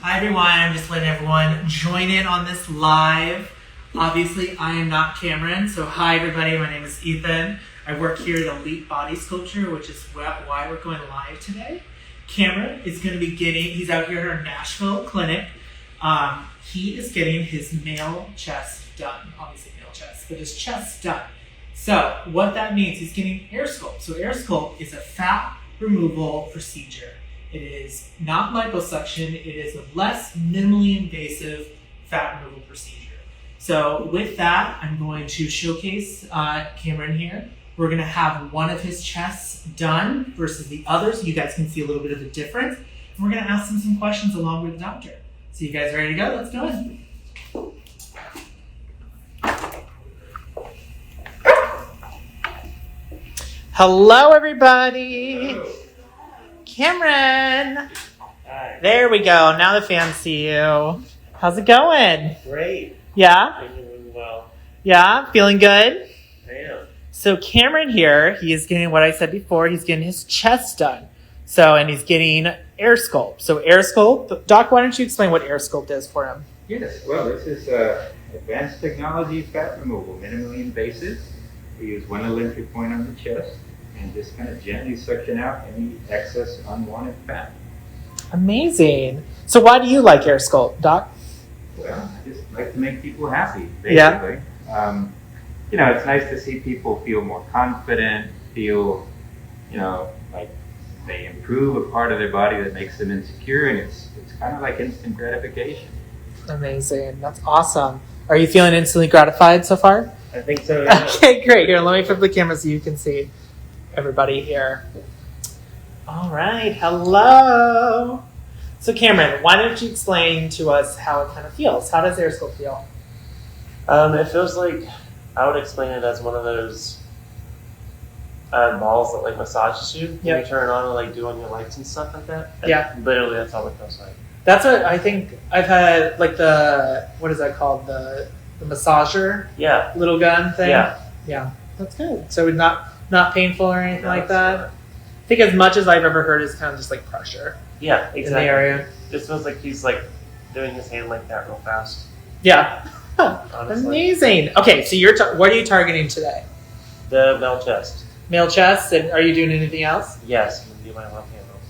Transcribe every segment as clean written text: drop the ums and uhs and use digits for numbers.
Hi everyone, I'm just letting everyone join in on this live. Obviously, I am not Cameron, so hi everybody, my name is Ethan. I work here at Elite Body Sculpture, which is why we're going live today. Cameron is going to be he's out here at our Nashville clinic. He is getting his male chest done, obviously male chest, but his chest done. So what that means, he's getting AirSculpt. So AirSculpt is a fat removal procedure. It is not liposuction, it is a less minimally invasive fat removal procedure. So with that, I'm going to showcase Cameron here. We're going to have one of his chests done versus the other, so you guys can see a little bit of the difference. And we're going to ask him some questions along with the doctor. So you guys ready to go? Let's go. Hello, everybody. Hello. Cameron. Hi. There we go. Now the fans see you. How's it going? Great. Yeah? Doing well. Yeah? Feeling good? I am. So Cameron here, he is getting what I said before, he's getting his chest done. And he's getting AirSculpt. So AirSculpt, Doc, why don't you explain what AirSculpt is for him? Yes, well, this is advanced technology fat removal, minimally invasive. We use one little entry point on the chest and just kind of gently suction out any excess unwanted fat. Amazing. So why do you like AirSculpt, Doc? Well, I just like to make people happy, basically. Yeah. It's nice to see people feel more confident, feel, like they improve a part of their body that makes them insecure, and it's kind of like instant gratification. Amazing. That's awesome. Are you feeling instantly gratified so far? I think so, yeah. Okay, great. Here, let me flip the camera so you can see everybody here. All right. Hello. So Cameron, why don't you explain to us how it kind of feels? How does AirSculpt feel? It feels like, I would explain it as one of those balls that like massages you. Yep. You turn on and do on your lights and stuff like that. Yeah. Literally, that's all it feels like. That's what I think. I've had what is that called? The massager? Yeah. Little gun thing? Yeah. Yeah. That's good. So it's not painful or anything like that? Not. I think as much as I've ever heard is kind of just like pressure. Yeah, exactly. In the area. It feels like he's doing his hand like that real fast. Yeah. Honestly. Amazing. Okay, so what are you targeting today? The male chest. Male chest, and are you doing anything else? Yes, I'm going to do my love handles.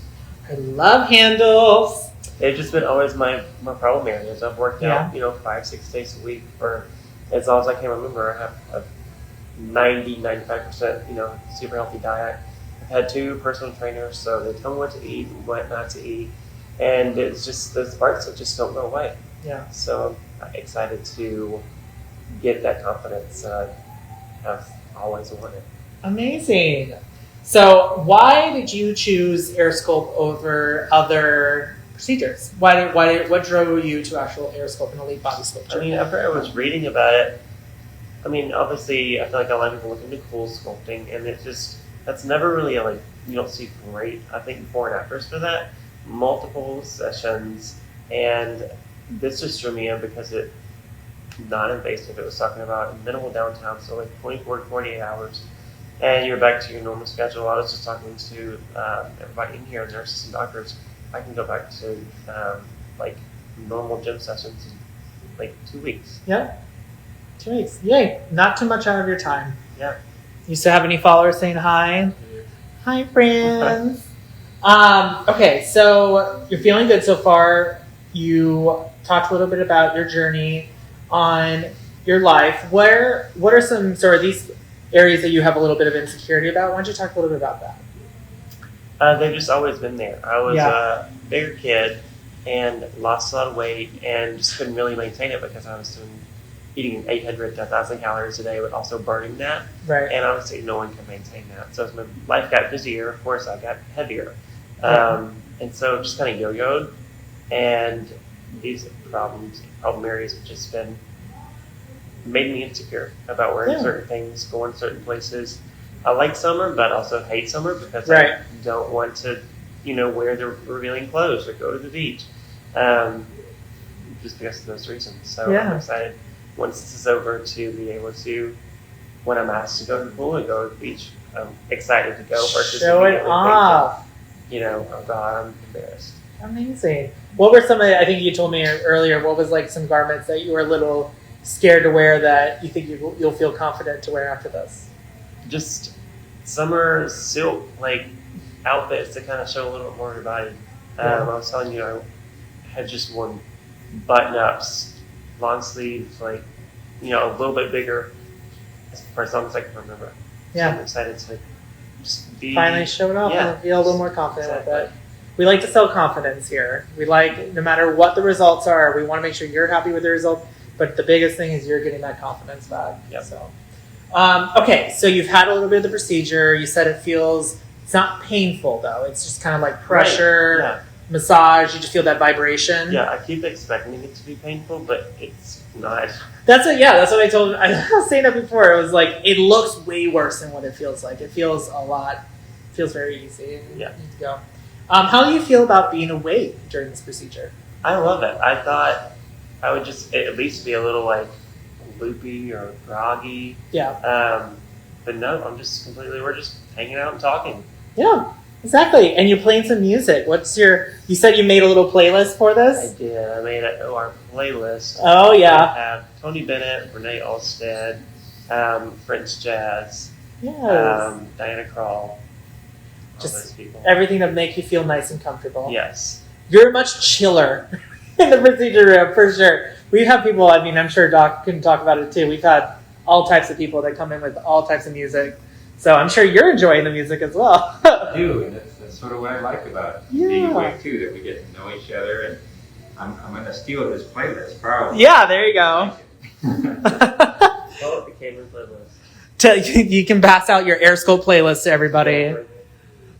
I love handles. They've just been always my problem areas. I've worked out, 5-6 days a week for as long as I can remember. I have a 90-95%, super healthy diet. I've had 2 personal trainers, so they tell me what to eat and what not to eat. And it's just those parts that just don't go away. Yeah. So I'm excited to get that confidence that I've always wanted. Amazing. So why did you choose AirSculpt over other procedures? What drove you to actual AirSculpt and Elite Body Sculpture? After I was reading about it, obviously I feel like a lot of people look into cool sculpting, and that's never really you don't see great, I think, before and afters for that. Multiple sessions, and this just drew me in because it's non-invasive. It was talking about minimal downtime, so 24 to 48 hours, and you're back to your normal schedule. I was just talking to everybody in here, nurses and doctors. I can go back to normal gym sessions in 2 weeks. Yeah, 2 weeks. Yay! Not too much out of your time. Yeah. You still have any followers saying hi? Hi, friends. Okay, so you're feeling good so far. You talked a little bit about your journey on your life. What are some sort of these areas that you have a little bit of insecurity about? Why don't you talk a little bit about that? They've just always been there. I was a bigger kid and lost a lot of weight and just couldn't really maintain it because I was eating 800 to 1,000 calories a day, but also burning that. Right. And obviously no one can maintain that. So as my life got busier, of course, I got heavier. And so just kind of yo-yoed. And these problem areas have just made me insecure about wearing certain things, going certain places. I like summer, but also hate summer because I don't want to, wear the revealing clothes or go to the beach. Just because of those reasons. So I'm excited once this is over to be able to, when I'm asked to go to the pool and go to the beach, I'm excited to go versus show it off. Oh God, I'm embarrassed. Amazing. What were some of the, I think you told me earlier, what was like some garments that you were a little scared to wear that you think you'll feel confident to wear after this? Just summer silk like outfits to kind of show a little bit more of your body. I was telling you, I had just worn button-ups, long sleeves, like, you know, a little bit bigger for as long as I can remember. Yeah. So I'm excited to just be... Finally show it off and feel a little more confident with it. We like to sell confidence here. We like, no matter what the results are, we want to make sure you're happy with the results, but the biggest thing is you're getting that confidence back. Yep. So, okay, so you've had a little bit of the procedure. You said it's not painful though. It's just kind of like pressure, massage. You just feel that vibration. Yeah, I keep expecting it to be painful, but it's not. That's what I told him. I was saying that before. It was like, it looks way worse than what it feels like. It feels very easy. Yeah. You need to go. How do you feel about being awake during this procedure? I love it. I thought I would just at least be a little like loopy or groggy. Yeah. But no, we're just hanging out and talking. Yeah, exactly. And you're playing some music. You said you made a little playlist for I this? did. I made our playlist. Oh, yeah. I have Tony Bennett, Renee Olstead, French Jazz, Yes. Diana Krall. Just those people. everything to make you feel nice and comfortable. Yes. You're much chiller in the procedure room, for sure. We've had people, I mean, I'm sure Doc can talk about it too. We've had all types of people that come in with all types of music. So I'm sure you're enjoying the music as well. I do, and that's sort of what I like about being awake too, that we get to know each other, and I'm going to steal his playlist, probably. Yeah, there you go. Call it the Cameron playlist. You can pass out your AirSculpt playlist to everybody.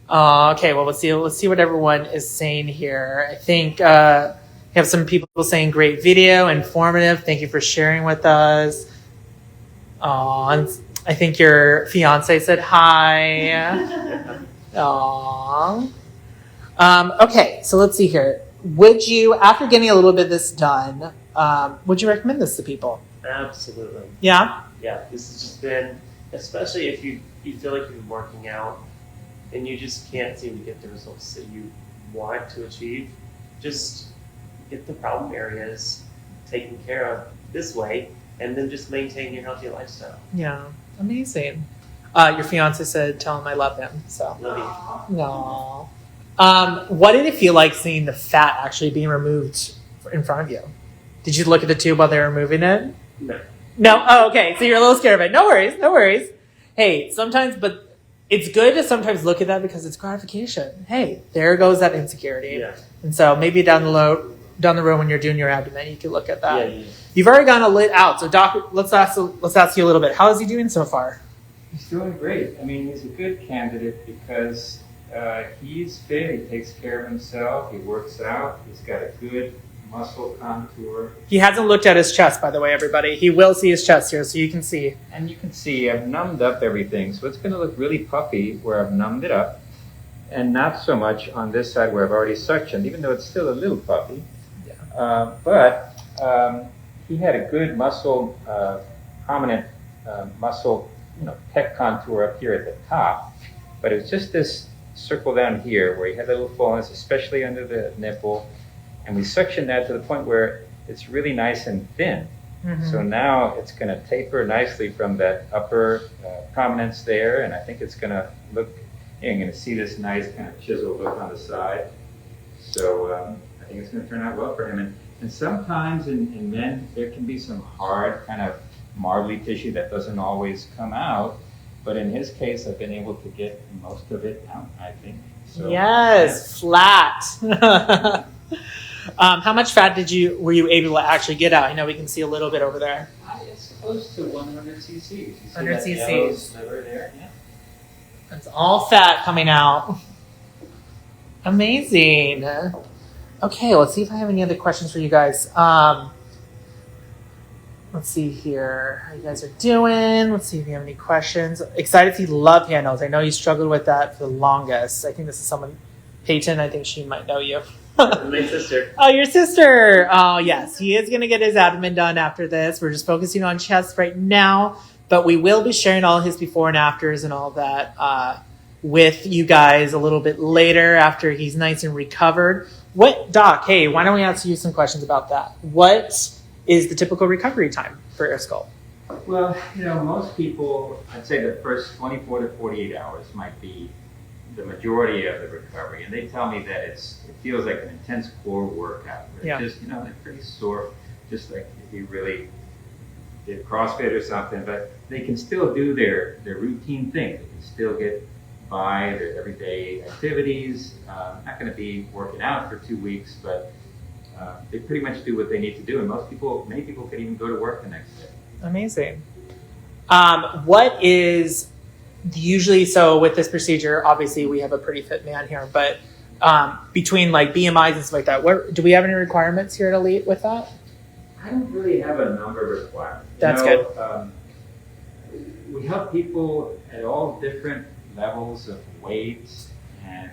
Okay, well, let's see what everyone is saying here. I think we have some people saying great video, informative. Thank you for sharing with us. I think your fiance said hi. Okay, so let's see here. Would you, after getting a little bit of this done, would you recommend this to people? Absolutely. Yeah? Yeah, this has just been, especially if you feel like you've been working out and you just can't seem to get the results that you want to achieve, just get the problem areas taken care of this way, and then just maintain your healthy lifestyle. Yeah, amazing. Your fiance said, tell him I love him. So, Love you. no. What did it feel like seeing the fat actually being removed in front of you? Did you look at the tube while they were removing it? No. No? Oh, okay. So you're a little scared of it. No worries. Hey, sometimes, but it's good to sometimes look at that because it's gratification. Hey, there goes that insecurity. Yeah. And so maybe down the road when you're doing your abdomen, you can look at that. Yeah. You've already gotten a lit out. So Doc, let's ask you a little bit. How is he doing so far? He's doing great. I mean, he's a good candidate because he's fit, he takes care of himself, he works out, he's got a good muscle contour. He hasn't looked at his chest, by the way, everybody. He will see his chest here, so you can see. And you can see I've numbed up everything, so it's going to look really puffy where I've numbed it up, and not so much on this side where I've already suctioned, even though it's still a little puffy. Yeah. But he had a good muscle, prominent muscle, pec contour up here at the top, but it was just this circle down here where he had a little fullness, especially under the nipple, and we suctioned that to the point where it's really nice and thin. Mm-hmm. So now it's going to taper nicely from that upper prominence there, and I think it's going to look, you're going to see this nice kind of chisel look on the side. So I think it's going to turn out well for him. And sometimes in men, there can be some hard kind of marbly tissue that doesn't always come out, but in his case, I've been able to get most of it out, I think. So, yes, flat. How much fat were you able to actually get out? I know we can see a little bit over there. It's close to 100 cc's. You see 100 that cc's. yellow sliver there? Yeah. It's all fat coming out. Amazing. Okay, let's see if I have any other questions for you guys. Let's see here how you guys are doing. Let's see if you have any questions. Excited to see love handles. I know you struggled with that for the longest. I think this is someone, Peyton, I think she might know you. My sister. Oh, your sister. Oh, yes. He is going to get his abdomen done after this. We're just focusing on chest right now, but we will be sharing all his before and afters and all that with you guys a little bit later after he's nice and recovered. Doc, hey, why don't we ask you some questions about that? What is the typical recovery time for AirSculpt? Well, most people, I'd say the first 24 to 48 hours might be the majority of the recovery. And they tell me that it feels like an intense core workout. Yeah. Just, they're pretty sore, just like if you really did CrossFit or something, but they can still do their routine thing. They can still get by their everyday activities. Not going to be working out for 2 weeks, but they pretty much do what they need to do. And many people could even go to work the next day. Amazing. What is usually, so with this procedure, obviously we have a pretty fit man here, but between like BMIs and stuff like that, do we have any requirements here at Elite with that? I don't really have a number requirement. That's good. We help people at all different levels of weight, and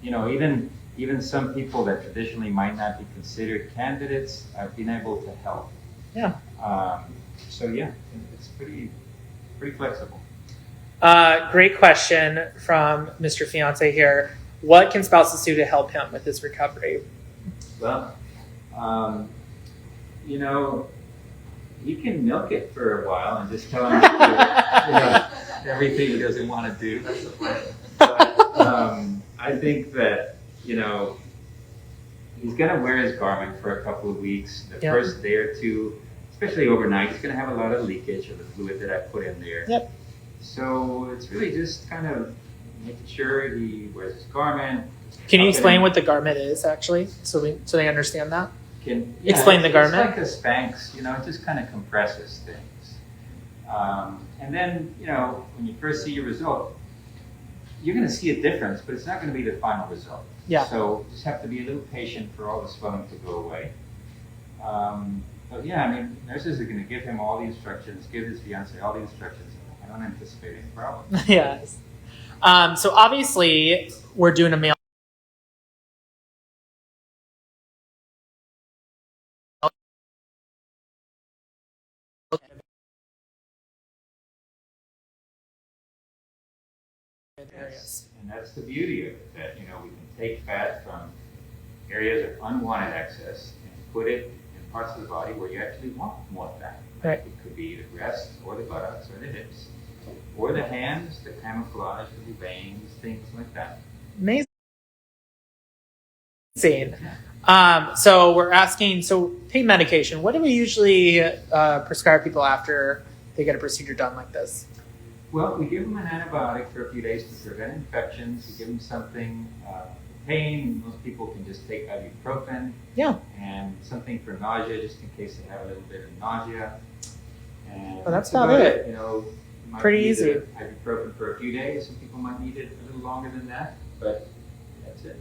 even some people that traditionally might not be considered candidates, I've been able to help. Yeah. So yeah, it's pretty flexible. Great question from Mr. Fiance here. What can spouses do to help him with his recovery? Well, you can milk it for a while and just tell him to do, everything he doesn't want to do. That's the plan. But I think that, he's going to wear his garment for a couple of weeks. The first day or two, especially overnight, he's going to have a lot of leakage of the fluid that I put in there. Yep. So it's really just kind of making sure he wears his garment. Can you explain what the garment is, actually, so they understand that? Explain the garment. It's like a Spanx, it just kind of compresses things. And then, when you first see your result, you're going to see a difference, but it's not going to be the final result. Yeah. So just have to be a little patient for all the swelling to go away. But yeah, nurses are going to give him all the instructions, give his fiance all the instructions. I don't anticipate any problem. Yes. So obviously, we're doing a male. Yes. And that's the beauty of it, that we can take fat from areas of unwanted excess and put it in parts of the body where you actually want more fat. Right. It could be the breasts or the buttocks or the hips or the hands, the camouflage, the veins, things like that. Amazing. So we're asking, pain medication, what do we usually prescribe people after they get a procedure done like this? Well, we give them an antibiotic for a few days to prevent infections. We give them something for pain. Most people can just take ibuprofen. Yeah. And something for nausea, just in case they have a little bit of nausea. And well, that's about it. You might pretty need easy. Ibuprofen for a few days. Some people might need it a little longer than that, but that's it.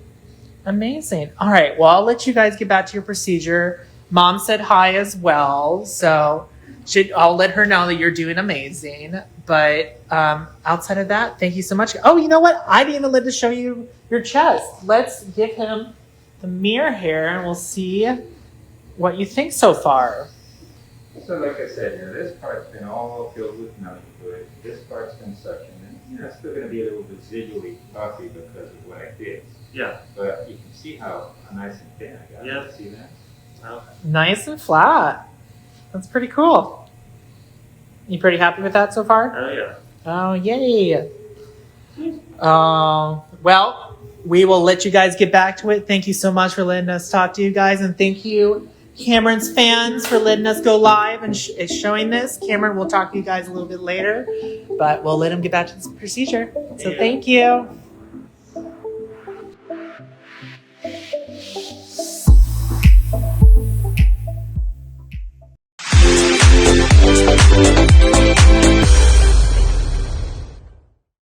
Amazing. All right. Well, I'll let you guys get back to your procedure. Mom said hi as well, so I'll let her know that you're doing amazing. But outside of that, thank you so much. Oh, you know what? I didn't even let to show you your chest. Let's give him the mirror here, and we'll see what you think so far. So like I said, this part's been all filled with numbing fluid. This part's been suctioned. And, it's still going to be a little bit visually puffy because of what I did. Yeah. But you can see how nice and thin I got it. Yeah. See that? Well, Nice and flat. That's pretty cool. You pretty happy with that so far? oh yeah. Oh, yay. Well, we will let you guys get back to it. Thank you so much for letting us talk to you guys. And thank you, Cameron's fans, for letting us go live and showing this. Cameron will talk to you guys a little bit later, but we'll let him get back to this procedure. So thank you.